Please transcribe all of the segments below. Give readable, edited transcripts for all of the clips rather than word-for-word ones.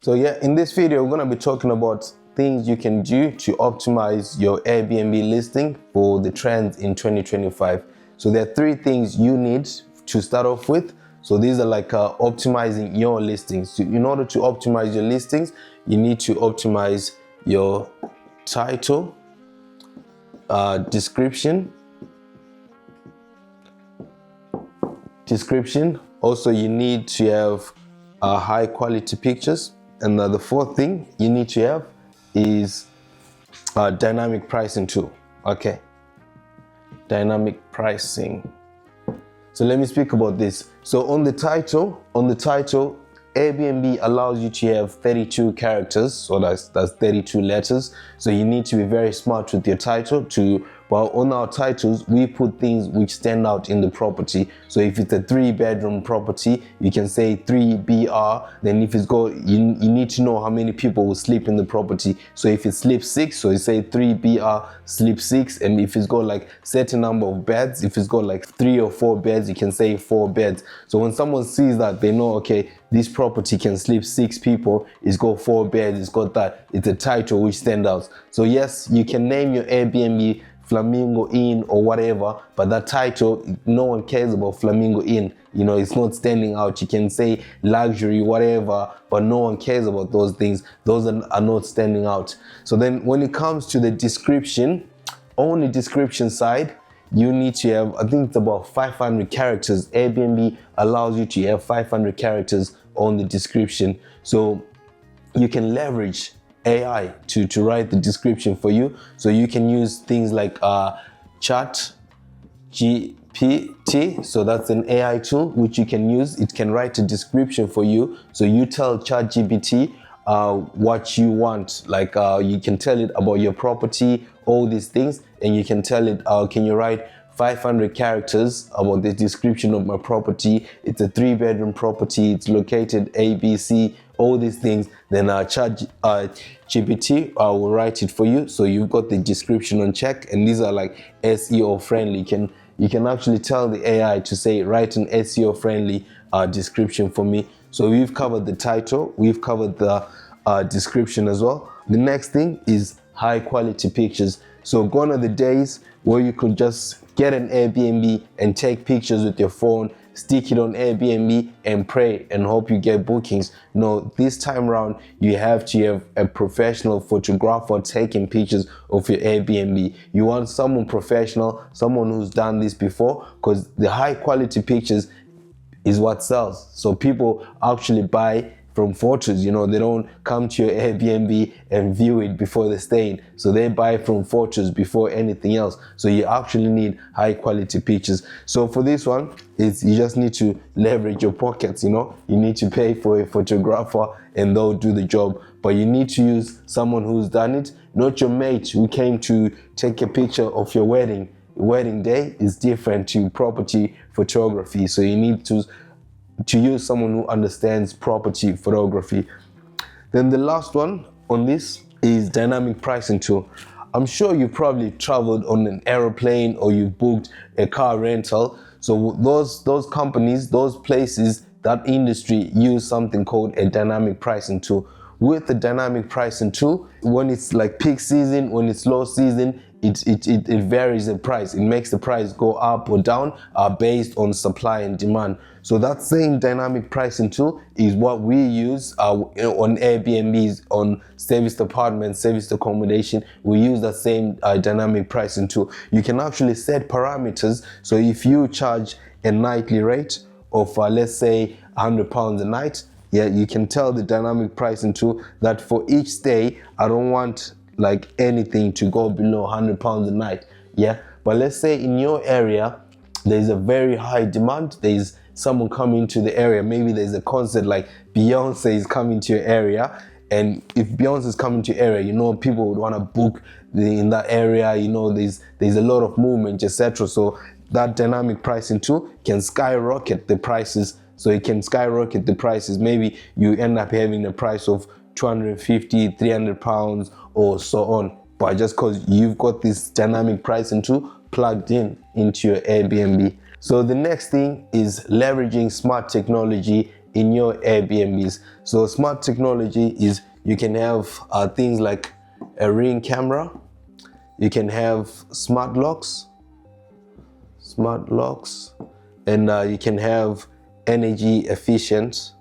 So yeah, in this video, we're gonna be talking about things you can do to optimize your Airbnb listing for the trends in 2025. So there are 3 things you need to start off with. So these are like optimizing your listings. So in order to optimize your listings, you need to optimize your title, description. Also, you need to have high quality pictures. And the 4th thing you need to have is dynamic pricing tool. Okay, dynamic pricing. So let me speak about this. So on the title, Airbnb allows you to have 32 characters, so that's 32 letters. So you need to be very smart with your title. Well, on our titles, we put things which stand out in the property. So if it's a 3-bedroom property, you can say 3BR. Then if it's you need to know how many people will sleep in the property. So if it sleeps 6, so you say 3BR sleep 6. And if it's got like certain number of beds, if it's got like 3 or 4 beds, you can say 4 beds. So when someone sees that, they know, okay, this property can sleep 6 people, it's got 4 beds, it's got that. It's a title which stands out. So yes, you can name your Airbnb Flamingo Inn or whatever, but that title, no one cares about Flamingo Inn. You know, it's not standing out. You can say luxury, whatever, but no one cares about those things. Those are not standing out. So then when it comes to the description, on the description side, you need to have, I think it's about 500 characters. Airbnb allows you to have 500 characters on the description. So you can leverage AI to write the description for you. So you can use things like Chat GPT. So that's an AI tool which you can use. It can write a description for you. So you tell Chat GPT what you want. Like you can tell it about your property, all these things, and you can tell it, can you write 500 characters about the description of my property. It's a 3-bedroom property. It's located ABC, all these things. Then Chat GPT will write it for you. So you've got the description on check, and these are like SEO friendly. You can actually tell the AI to say, write an SEO friendly description for me. So we've covered the title, we've covered the description as well. The next thing is high quality pictures. So gone are the days where you could just get an Airbnb and take pictures with your phone, stick it on Airbnb and pray and hope you get bookings. No, this time around, you have to have a professional photographer taking pictures of your Airbnb. You want someone professional, someone who's done this before, because the high quality pictures is what sells. So people actually buy from photos. You know, they don't come to your Airbnb and view it before they stay in. So they buy from photos before anything else. So you actually need high quality pictures. So for this one, you just need to leverage your pockets. You know, you need to pay for a photographer and they'll do the job. But you need to use someone who's done it, not your mate who came to take a picture of your wedding. Wedding day is different to property photography. So you need to use someone who understands property photography. Then the last one on this is dynamic pricing tool. I'm sure you probably traveled on an aeroplane or you booked a car rental. So those companies, those places, that industry use something called a dynamic pricing tool. With the dynamic pricing tool, when it's like peak season, when it's low season, it varies the price. It makes the price go up or down based on supply and demand. So that same dynamic pricing tool is what we use on Airbnbs, on serviced apartments, serviced accommodation. We use that same dynamic pricing tool. You can actually set parameters. So if you charge a nightly rate of let's say £100 a night, yeah, you can tell the dynamic pricing tool that for each stay, I don't want like anything to go below £100 a night. Yeah, but let's say in your area there's a very high demand. There's someone coming to the area. Maybe there's a concert like Beyonce is coming to your area, and if Beyonce is coming to your area, you know, people would want to book in that area. You know, there's a lot of movement, etc. So that dynamic pricing tool can skyrocket the prices. So it can skyrocket the prices. Maybe you end up having a price of £250, £300 or so on. But just because you've got this dynamic pricing tool plugged into your Airbnb. So the next thing is leveraging smart technology in your Airbnbs. So smart technology is you can have things like a Ring camera, you can have smart locks, and you can have energy efficient,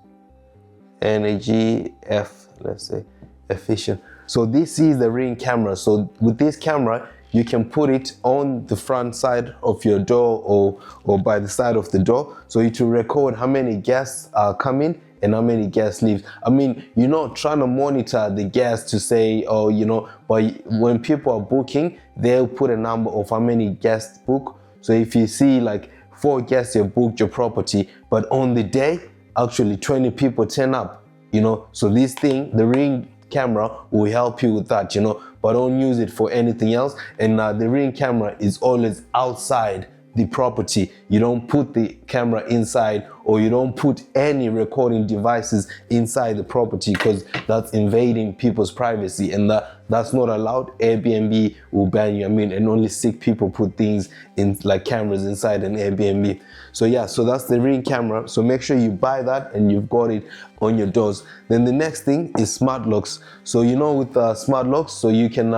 let's say efficient. So this is the Ring camera. So with this camera, you can put it on the front side of your door or by the side of the door. So it will record how many guests are coming and how many guests leave. I mean, you're not trying to monitor the guests to say, oh, you know, but when people are booking, they'll put a number of how many guests book. So if you see like 4 guests have booked your property, but on the day, actually 20 people turn up, you know. So this thing, the Ring camera, will help you with that, you know, but don't use it for anything else. And the Ring camera is always outside the property. You don't put the camera inside, or you don't put any recording devices inside the property, because that's invading people's privacy, and that's not allowed. Airbnb will ban you. I mean, and only sick people put things in, like cameras inside an Airbnb. So yeah, so that's the Ring camera. So make sure you buy that and you've got it on your doors. Then the next thing is smart locks. So you know, with smart locks, so you can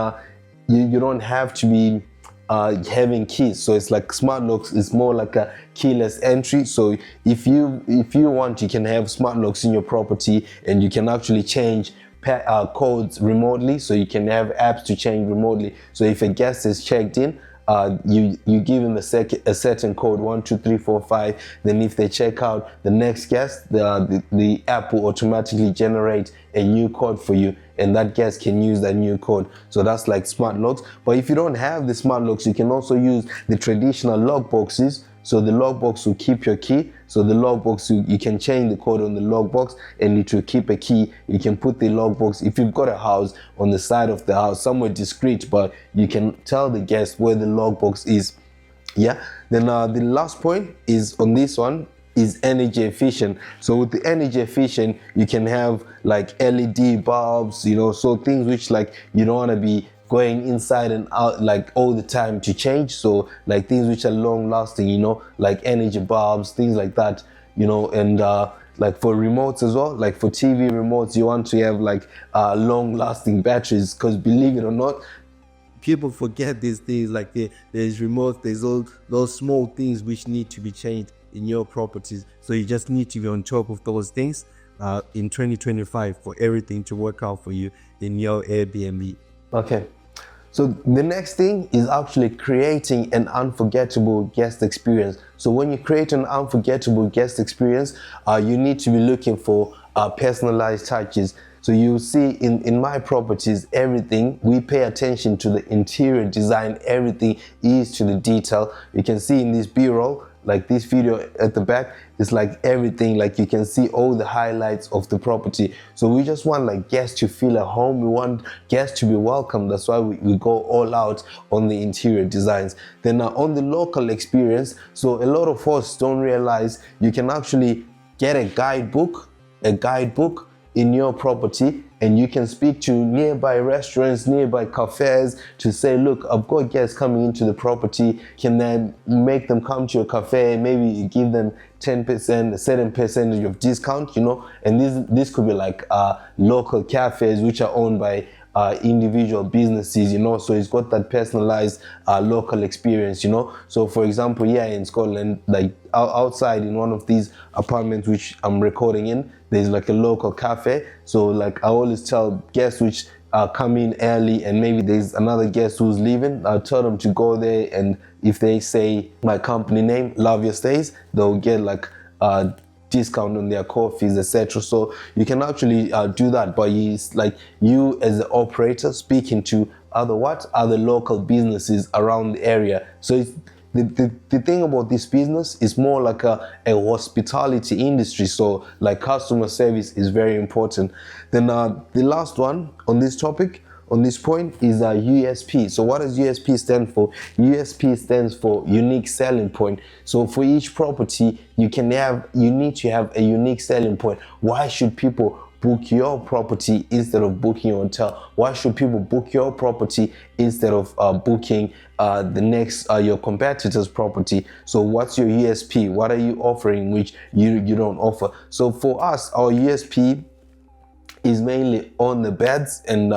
you don't have to be having keys. So it's like smart locks is more like a keyless entry. So if you want, you can have smart locks in your property, and you can actually change codes remotely. So you can have apps to change remotely. So if a guest is checked in, you give them a certain code, 1 2 3 4 5. Then if they check out, the next guest, the app will automatically generate a new code for you, and that guest can use that new code. So that's like smart locks. But if you don't have the smart locks, you can also use the traditional lock boxes. So the lockbox will keep your key. So the lockbox, you can change the code on the lockbox and it will keep a key. You can put the lockbox, if you've got a house, on the side of the house, somewhere discreet, but you can tell the guest where the lockbox is. Yeah. Then the last point is on this one is energy efficient. So with the energy efficient, you can have like LED bulbs, you know, so things which like you don't want to be going inside and out like all the time to change. So like things which are long lasting, you know, like energy bulbs, things like that, you know. And like for remotes as well, like for TV remotes, you want to have like long lasting batteries, because believe it or not, people forget these things. Like there's remotes, there's all those small things which need to be changed in your properties. So you just need to be on top of those things in 2025 for everything to work out for you in your Airbnb. Okay. So the next thing is actually creating an unforgettable guest experience. So when you create an unforgettable guest experience, you need to be looking for personalized touches. So you see in my properties, everything, we pay attention to the interior design. Everything is to the detail. You can see in this B-roll, like this video at the back, it's like everything, like you can see all the highlights of the property. So we just want like guests to feel at home. We want guests to be welcome. That's why we go all out on the interior designs. Then on the local experience, so a lot of us don't realize you can actually get a guidebook in your property, and you can speak to nearby restaurants, nearby cafes to say, look, I've got guests coming into the property. Can then make them come to your cafe? Maybe you give them 10%, a certain percentage of discount, you know. And this could be like local cafes which are owned by individual businesses, you know. So it's got that personalized local experience, you know. So for example, here in Scotland, like outside in one of these apartments which I'm recording in, there's like a local cafe. So like I always tell guests which come in early, and maybe there's another guest who's leaving, I'll tell them to go there, and if they say my company name, Love Your Stays, they'll get like discount on their coffees, etc. So you can actually do that, but it's like you as the operator speaking to other local businesses around the area. So it's the thing about this business is more like a hospitality industry. So like customer service is very important. Then the last one on this topic, on this point, is USP. So what does USP stand for? USP stands for unique selling point. So for each property, you need to have a unique selling point. Why should people book your property instead of booking your hotel? Why should people book your property instead of booking the next your competitor's property? So what's your USP? What are you offering which you don't offer? So for us, our USP is mainly on the beds and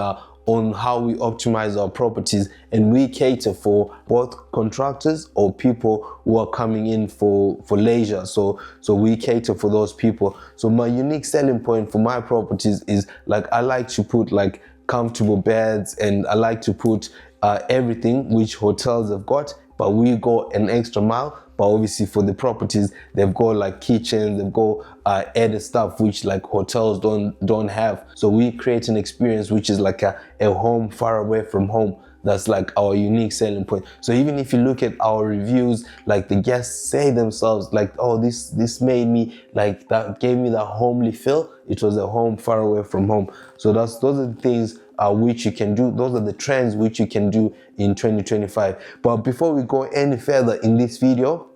on how we optimize our properties, and we cater for both contractors or people who are coming in for leisure. So we cater for those people. So my unique selling point for my properties is like I like to put like comfortable beds, and I like to put everything which hotels have got, but we go an extra mile. But obviously for the properties, they've got like kitchens, they've got added stuff which like hotels don't have. So we create an experience which is like a home far away from home. That's like our unique selling point. So even if you look at our reviews, like the guests say themselves like, oh, this made me like, that gave me that homely feel. It was a home far away from home. So those are the things which you can do. Those are the trends which you can do in 2025. But before we go any further in this video,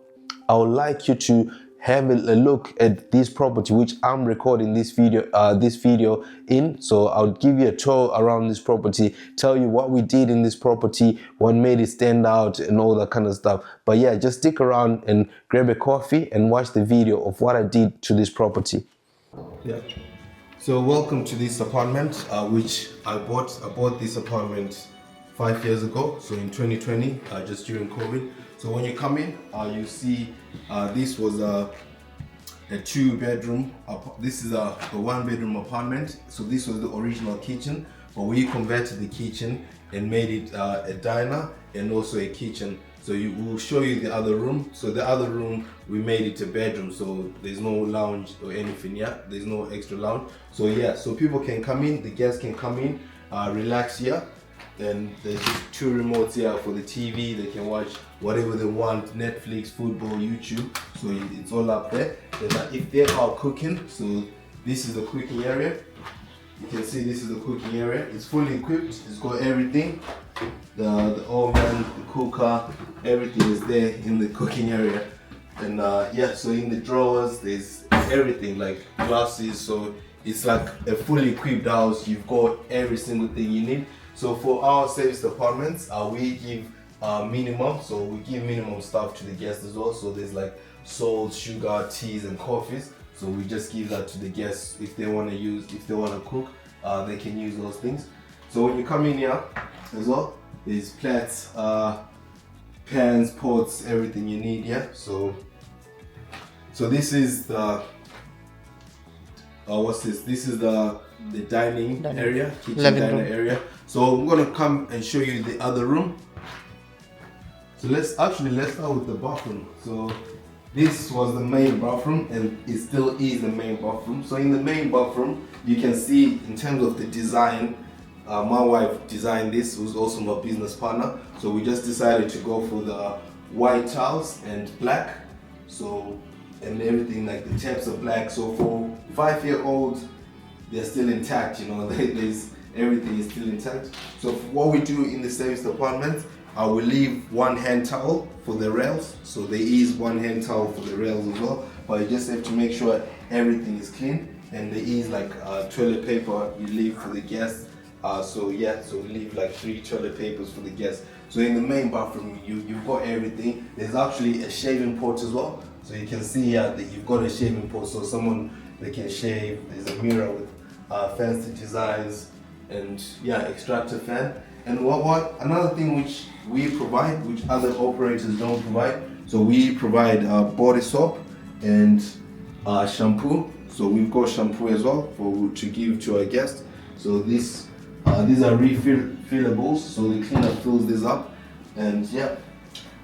I would like you to have a look at this property which I'm recording this video in. So I'll give you a tour around this property, tell you what we did in this property, what made it stand out, and all that kind of stuff. But yeah, just stick around and grab a coffee and watch the video of what I did to this property. Yeah. So welcome to this apartment, which I bought. I bought this apartment 5 years ago, so in 2020, just during COVID. So when you come in, you see this was a 2-bedroom. This is a 1-bedroom apartment. So this was the original kitchen, but we converted the kitchen and made it a diner and also a kitchen. So we'll show you the other room. So the other room, we made it a bedroom. So there's no lounge or anything yet. There's no extra lounge. So yeah, so people can come in, the guests can come in, relax here. Then there's 2 remotes here for the TV. They can watch whatever they want, Netflix, football, YouTube. So it's all up there. Then if they are cooking, so this is the cooking area. You can see this is the cooking area. It's fully equipped. It's got everything. The oven, the cooker, everything is there in the cooking area. And yeah, so in the drawers, there's everything like glasses. So it's like a fully equipped house. You've got every single thing you need. So for our service apartments, we give minimum. So we give minimum stuff to the guests as well. So there's like salt, sugar, teas, and coffees. So we just give that to the guests if they want to cook, they can use those things. So when you come in here as well, there's plates, pans, pots, everything you need here. So this is the what's this? This is the dining area, kitchen diner area. So I'm gonna come and show you the other room. So let's start with the bathroom. So this was the main bathroom, and it still is the main bathroom. So in the main bathroom, you can see in terms of the design, my wife designed this, who's also my business partner. So we just decided to go for the white tiles and black. So, and everything like the taps are black. So for 5-year-olds, they're still intact, you know, there's everything is still intact. So what we do in the service department, we leave 1 hand towel for the rails. So there is 1 hand towel for the rails as well, but you just have to make sure everything is clean. And there is like toilet paper you leave for the guests. So yeah, so leave like 3 toilet papers for the guests. So in the main bathroom, you've got everything. There's actually a shaving port as well. So you can see here that you've got a shaving port, so they can shave. There's a mirror with fancy designs, and yeah, extractor fan. And what another thing which we provide, which other operators don't provide. So we provide body soap and shampoo. So we've got shampoo as well to give to our guests. So these are refillables. So the cleaner fills this up, and yeah,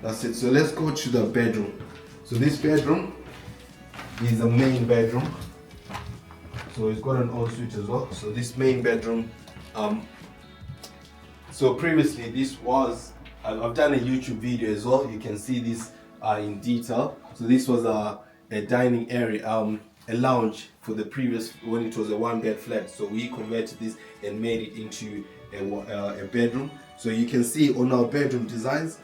that's it. So let's go to the bedroom. So this bedroom is the main bedroom. So it's got an ensuite as well. So this main bedroom. So previously this was, I've done a YouTube video as well. You can see this in detail. So this was a dining area, a lounge for the previous, when it was a 1-bed flat. So we converted this and made it into a bedroom. So you can see on our bedroom designs,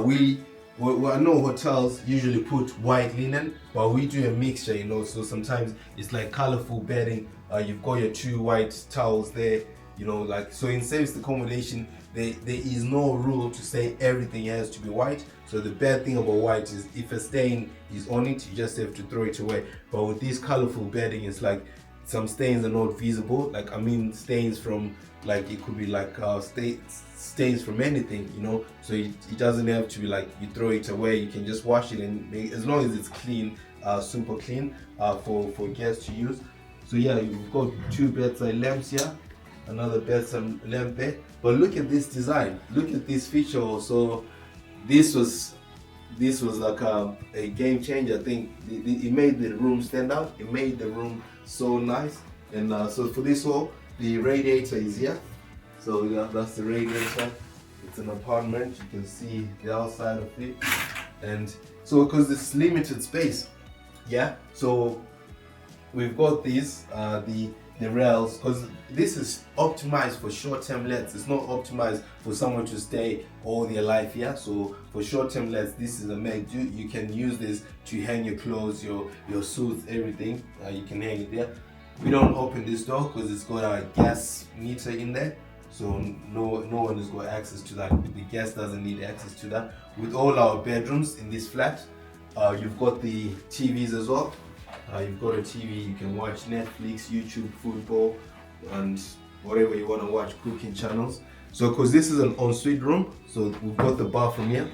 we Well, I know hotels usually put white linen, but we do a mixture, you know. So sometimes it's like colorful bedding. You've got your 2 white towels there, you know. Like, so in service accommodation, there is no rule to say everything has to be white. So the bad thing about white is if a stain is on it, you just have to throw it away. But with this colorful bedding, it's like some stains are not visible. Like, I mean, stains from, like, it could be like stains from anything, you know. So it doesn't have to be like you throw it away. You can just wash it, and as long as it's clean, super clean, for guests to use. So yeah, you've got 2 bedside lamps here, another bedside lamp there. But look at this design. Look at this feature also. This was like a game changer. I think it made the room stand out. It made the room so nice. And so for this wall, the radiator is here. So yeah, that's the radiator. It's an apartment. You can see the outside of it. And so because it's limited space, yeah. So we've got these the rails, because this is optimized for short-term lets. It's not optimized for someone to stay all their life here. So for short-term lets, this is a made. You can use this to hang your clothes, your suits, everything. You can hang it there. We don't open this door because it's got a gas meter in there, so no one has got access to that. The guest doesn't need access to that. With all our bedrooms in this flat, you've got the TVs as well. You've got a TV, you can watch Netflix, YouTube, football, and whatever you want to watch, cooking channels. So because this is an ensuite room, so we've got the bathroom here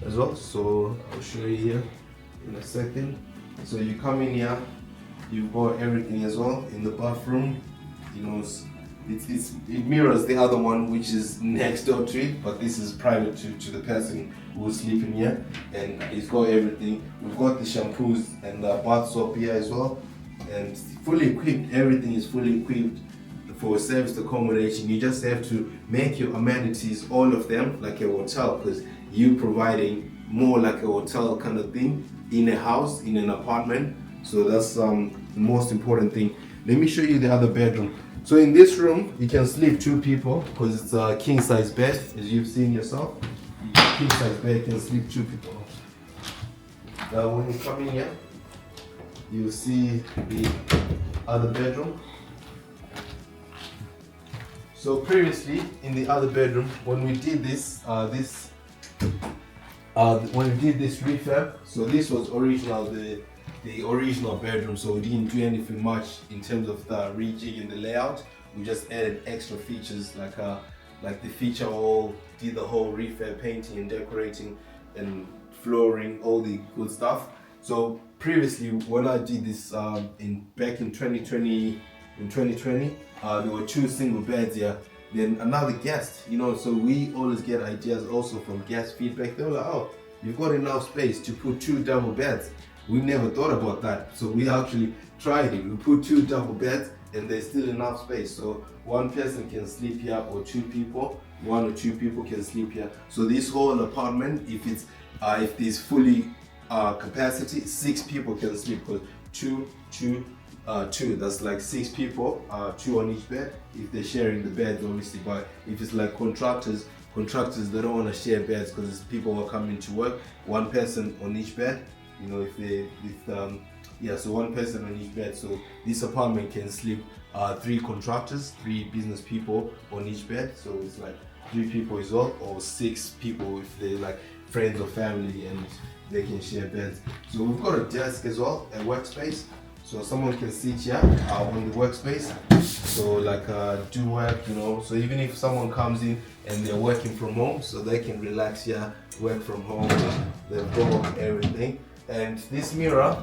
as well. So I'll show you here in a second. So you come in here, you've got everything as well in the bathroom. You know, it mirrors the other one, which is next door to it, but this is private to the person who's sleeping here, and it's got everything. We've got the shampoos and the bath soap here as well, and fully equipped. Everything is fully equipped for serviced accommodation. You just have to make your amenities, all of them, like a hotel, because you're providing more like a hotel kind of thing in a house, in an apartment. So that's the most important thing. Let me show you the other bedroom. So in this room, you can sleep 2 people because it's a king size bed, as you've seen yourself. King size bed can sleep 2 people. When you come in here, you'll see the other bedroom. So previously in the other bedroom, when we did this, when we did this refurb, so this was original, the original bedroom, so we didn't do anything much in terms of the rejigging the layout. We just added extra features like the feature hall, did the whole refurb, painting and decorating and flooring, all the good stuff. So previously when I did this back in 2020, there were 2 single beds here. Then another guest, you know, so we always get ideas also from guest feedback. They were like, oh, you've got enough space to put 2 double beds. We never thought about that, so we actually tried it. We put 2 double beds and there's still enough space, so one person can sleep here, or 2 people, 1 or 2 people can sleep here. So this whole apartment, if there's fully capacity, 6 people can sleep, because 2, that's like 6 people, 2 on each bed if they're sharing the beds, obviously. But if it's like contractors, they don't want to share beds because people are coming to work. 1 person on each bed. You know, so 1 person on each bed. So this apartment can sleep 3 contractors, 3 business people on each bed. So it's like 3 people as well, or 6 people if they're like friends or family and they can share beds. So we've got a desk as well, a workspace. So someone can sit here on the workspace. So like do work, you know. So even if someone comes in and they're working from home, so they can relax here, work from home, they've got everything. And this mirror,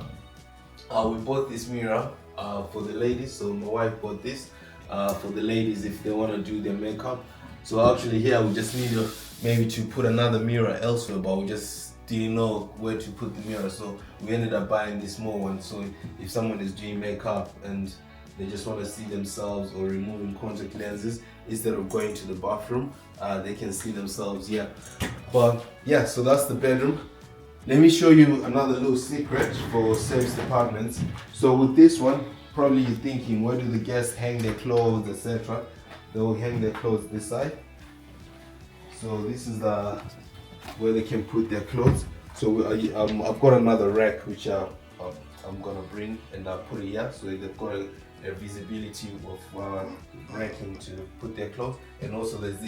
we bought this mirror for the ladies. So my wife bought this for the ladies if they want to do their makeup. So actually here we just need maybe to put another mirror elsewhere, but we just didn't know where to put the mirror. So we ended up buying this small one. So if someone is doing makeup and they just want to see themselves, or removing contact lenses, instead of going to the bathroom, they can see themselves here. But yeah, so that's the bedroom. Let me show you another little secret for service apartments. So with this one, probably you're thinking, where do the guests hang their clothes, etc. They will hang their clothes this side. So this is where they can put their clothes. So I've got another rack which I'm gonna bring and I'll put it here, so they've got a visibility of racking to put their clothes. And also there's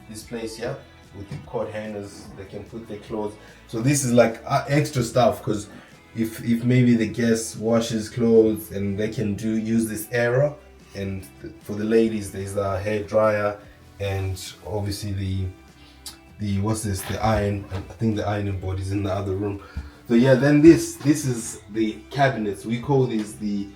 this place here with the coat hangers, they can put their clothes. So this is like extra stuff, because if maybe the guest washes clothes, and they can use this area. And for the ladies, there's the hair dryer, and obviously the what's this, the iron. I think the ironing board is in the other room. So yeah, then this is the cabinets. We call these the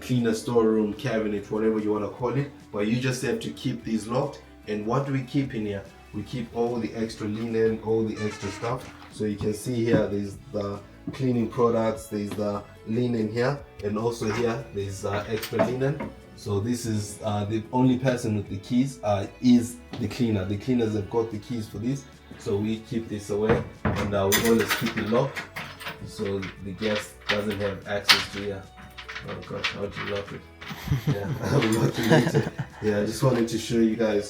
cleaner storeroom cabinet, whatever you want to call it. But you just have to keep these locked. And what do we keep in here? We keep all the extra linen, all the extra stuff. So you can see here, there's the cleaning products, there's the linen here, and also here there's extra linen. So this is the only person with the keys is the cleaner. The cleaners have got the keys for this, so we keep this away, and we always keep it locked so the guest doesn't have access to here. Oh gosh, how'd you lock it? Yeah, I'll lock it later. Yeah, I just wanted to show you guys.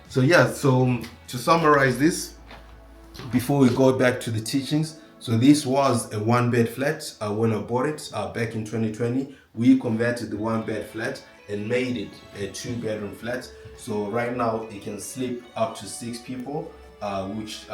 So yeah, so to summarize this, before we go back to the teachings, so this was a 1-bed flat. When I bought it back in 2020, we converted the 1-bed flat and made it a 2-bedroom flat. So right now it can sleep up to 6 people, which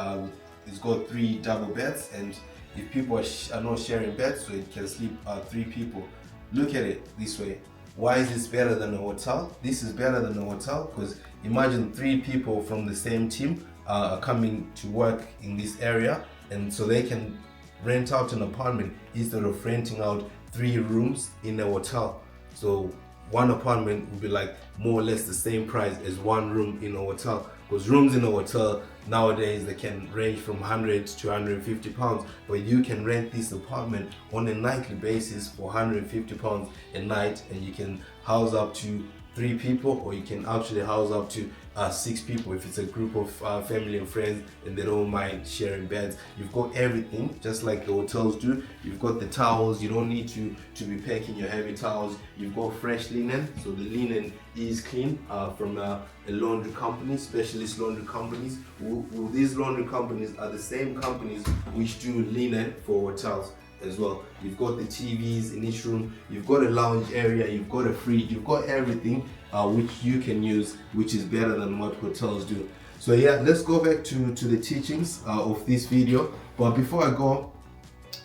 it's got 3 double beds, and if people are not sharing beds, so it can sleep 3 people. Look at it this way. Why is this better than a hotel? This is better than a hotel because imagine 3 people from the same team are coming to work in this area, and so they can rent out an apartment instead of renting out 3 rooms in a hotel. So one apartment would be like more or less the same price as 1 room in a hotel, because rooms in a hotel nowadays they can range from 100 to 150 pounds, but you can rent this apartment on a nightly basis for 150 pounds a night, and you can house up to 3 people, or you can actually house up to 6 people if it's a group of family and friends and they don't mind sharing beds. You've got everything just like the hotels do. You've got the towels, you don't need to be packing your heavy towels. You've got fresh linen, so the linen is clean from a laundry company, specialist laundry companies. These laundry companies are the same companies which do linen for hotels as well. You've got the TVs in each room, you've got a lounge area, you've got a fridge, you've got everything which you can use, which is better than what hotels do. So yeah, let's go back to the teachings of this video. But before I go,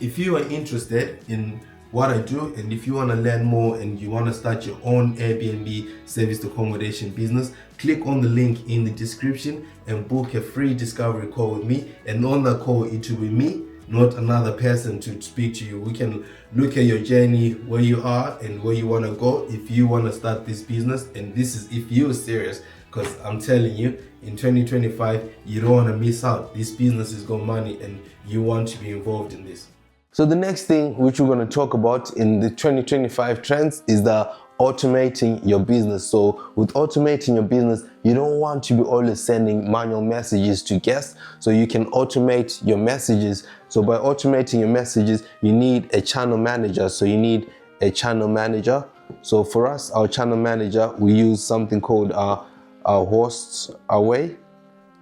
if you are interested in what I do, and if you want to learn more and you want to start your own Airbnb service accommodation business, click on the link in the description and book a free discovery call with me. And on that call, it will be me, not another person, to speak to you. We can look at your journey, where you are and where you want to go if you want to start this business. And this is if you're serious, because I'm telling you, in 2025 you don't want to miss out. This business has got money and you want to be involved in this. So the next thing which we're going to talk about in the 2025 trends is the automating your business. So with automating your business, you don't want to be always sending manual messages to guests, so you can automate your messages. So by automating your messages, you need a channel manager. So you need a channel manager. So for us, our channel manager, we use something called our hosts away.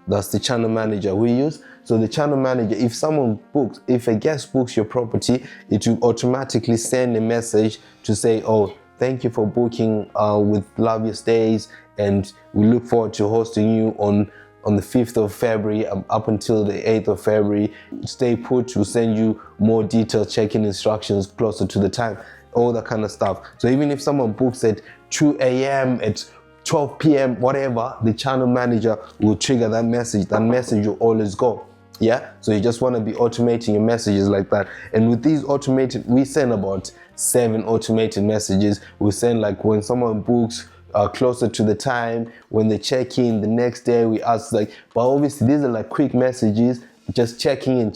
That's the channel manager we use. So the channel manager, if a guest books your property, it will automatically send a message to say, oh, thank you for booking with Love Your Stays, and we look forward to hosting you on the 5th of February up until the 8th of February. Stay put, we'll send you more detailed check-in instructions closer to the time, all that kind of stuff. So even if someone books at 2 a.m., at 12 p.m., whatever, the channel manager will trigger that message. That message will always go. Yeah, so you just want to be automating your messages like that. And with these automated, we send about 7 automated messages. We send like when someone books closer to the time, when they check in the next day, we ask like, but obviously these are like quick messages, just checking in.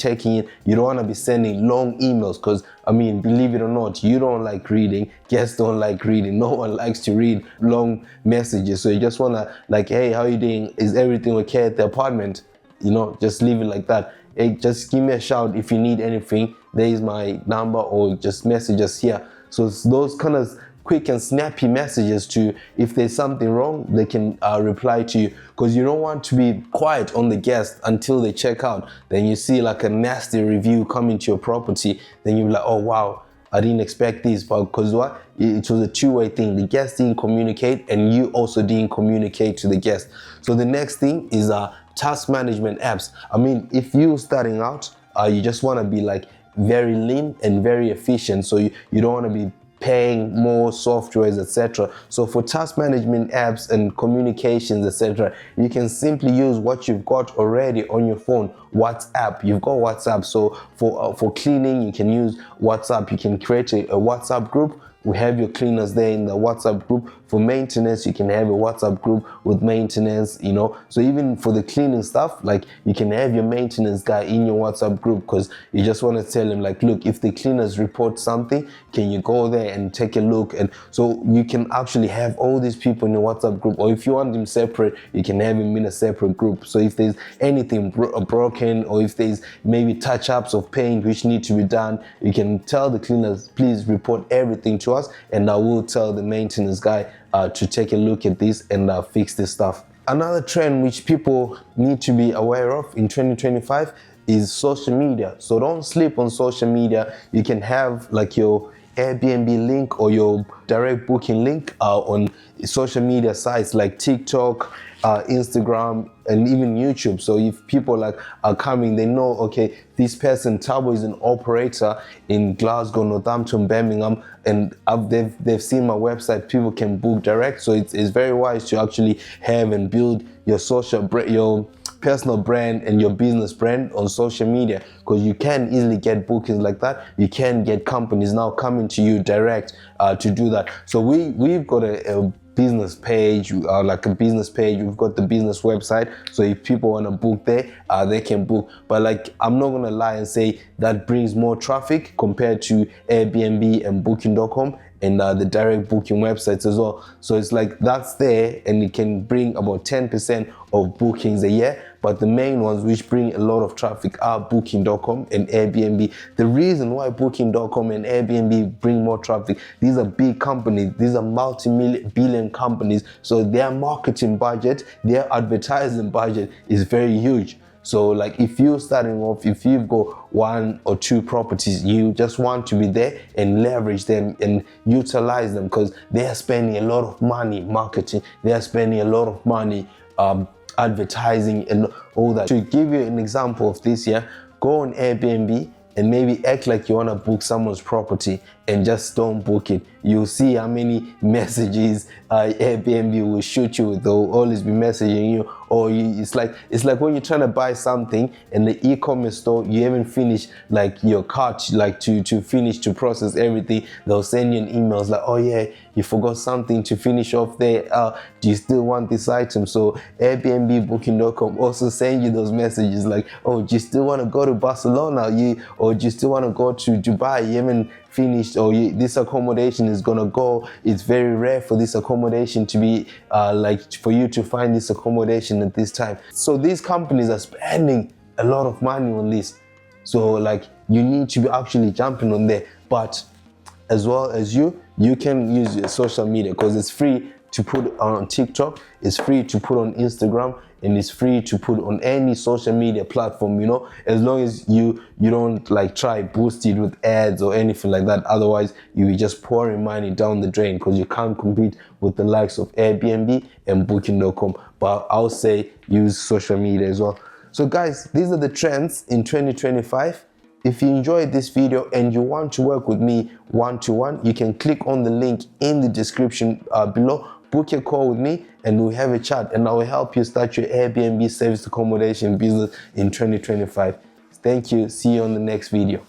You don't want to be sending long emails, because I mean, believe it or not, you don't like reading, guests don't like reading, no one likes to read long messages. So you just want to like, hey, how you doing? Is everything okay at the apartment? You know, just leave it like that. Hey, just give me a shout if you need anything. There is my number, or just message us here. So it's those kind of quick and snappy messages to, if there's something wrong, they can reply to you, because you don't want to be quiet on the guest until they check out. Then you see like a nasty review coming to your property, then you're like, oh wow, I didn't expect this. But because what? It was a two-way thing. The guest didn't communicate and you also didn't communicate to the guest. So the next thing is task management apps. I mean, if you're starting out, you just want to be like very lean and very efficient. So you don't want to be paying more softwares, etc. So for task management apps and communications, etc., you can simply use what you've got already on your phone. WhatsApp, you've got WhatsApp. So for cleaning, you can use WhatsApp. You can create a WhatsApp group. We have your cleaners there in the WhatsApp group. For maintenance, you can have a WhatsApp group with maintenance, you know. So even for the cleaning stuff, like you can have your maintenance guy in your WhatsApp group, because you just want to tell him like, look, if the cleaners report something, can you go there and take a look? And so you can actually have all these people in your WhatsApp group, or if you want them separate, you can have them in a separate group. So if there's anything broken, or if there's maybe touch-ups of paint which need to be done, you can tell the cleaners, please report everything to us, and I will tell the maintenance guy to take a look at this and fix this stuff. Another trend which people need to be aware of in 2025 is social media. So don't sleep on social media. You can have like your Airbnb link or your direct booking link on social media sites like TikTok, Instagram, and even YouTube. So if people like are coming, they know, okay, this person, Tabo, is an operator in Glasgow, Northampton, Birmingham, and they've seen my website. People can book direct. So it's very wise to actually have and build your your personal brand and your business brand on social media, because you can easily get bookings like that. You can get companies now coming to you direct to do that. So we've got a business page, like a business page. We've got the business website, so if people want to book there, they can book. But like, I'm not gonna lie and say that brings more traffic compared to Airbnb and booking.com and the direct booking websites as well. So it's like, that's there, and it can bring about 10% of bookings a year. But the main ones which bring a lot of traffic are booking.com and Airbnb. The reason why booking.com and Airbnb bring more traffic, these are big companies, these are multi-billion companies, so their marketing budget, their advertising budget is very huge. So like, if you're starting off, if you've got 1 or 2 properties, you just want to be there and leverage them and utilize them, because they are spending a lot of money marketing, they are spending a lot of money advertising and all that. To give you an example of this, go on Airbnb and maybe act like you want to book someone's property and just don't book it. You'll see how many messages Airbnb will shoot you with. They'll always be messaging you, or it's like when you're trying to buy something in the e-commerce store, you haven't finished like your cart, like to finish to process everything. They'll send you an email like, oh yeah, you forgot something to finish off there. Do you still want this item? So Airbnb, booking.com also send you those messages like, oh, do you still want to go to Barcelona? Or do you still want to go to Dubai? You haven't finished, or this accommodation is gonna go. It's very rare for this accommodation to be like, for you to find this accommodation at this time. So these companies are spending a lot of money on this. So like, you need to be actually jumping on there. But as well as you can use your social media, because it's free to put on TikTok, it's free to put on Instagram, and it's free to put on any social media platform, you know, as long as you don't like try boost it with ads or anything like that. Otherwise, you will just pouring money down the drain, because you can't compete with the likes of Airbnb and booking.com. But I'll say use social media as well. So guys, these are the trends in 2025. If you enjoyed this video and you want to work with me one-to-one, you can click on the link in the description below. Book a call with me and we'll have a chat, and I will help you start your Airbnb service accommodation business in 2025. Thank you. See you on the next video.